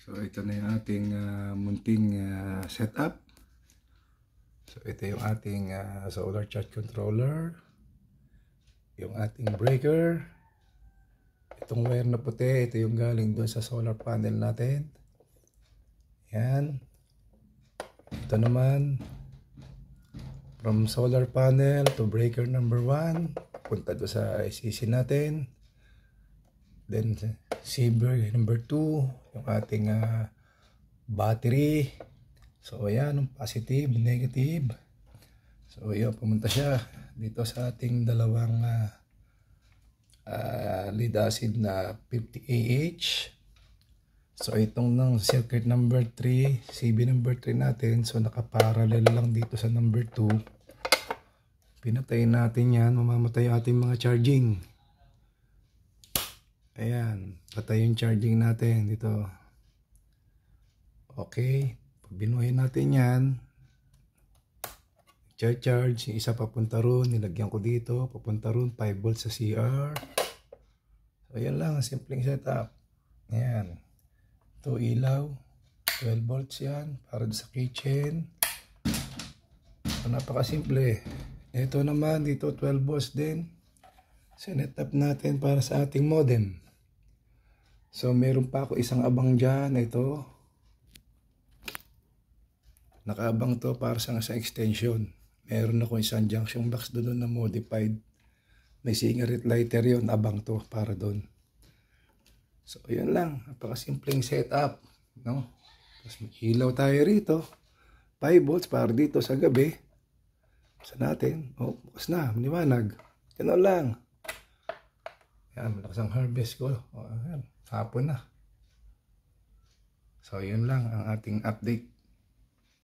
So ito na yung ating munting setup. So ito yung ating solar charge controller, yung ating breaker. Itong wire na puti, ito yung galing doon sa solar panel natin. Yan. Ito naman from solar panel to breaker number 1, punta doon sa ICC natin. Then saver number 2, yung ating battery. So ayan, yung positive, negative. So ayan, pumunta siya dito sa ating dalawang lead acid na 50Ah. So itong ng circuit number 3, CB number 3 natin, so nakaparallel lang dito sa number 2. Pinatayin natin yan, mamamatay ating mga charging. Ayan, patay yung charging natin dito. Okay, pag binuhay natin yan, charge, yung isa papunta ron, nilagyan ko dito, papunta ron, 5 volts sa CR. So ayan lang, simpleng setup. Ayan, ito ilaw, 12 volts yan, para sa kitchen. So, napakasimple. Ito naman, dito 12 volts din. Setup natin para sa ating modem. So meron pa ako isang abang dyan, ito. Nakaabang to para sa extension. Meron ako isang junction box doon na modified. May cigarette lighter yon, abang to para doon. So yun lang, napakasimpleng setup, no? Tapos may ilaw tayo rito. 5 volts para dito sa gabi. Sa natin, oh, bukas na, maliwanag. Ganun lang. Yan, malakas ang harvest ko. Oh, yan, hapon na. So yun lang ang ating update.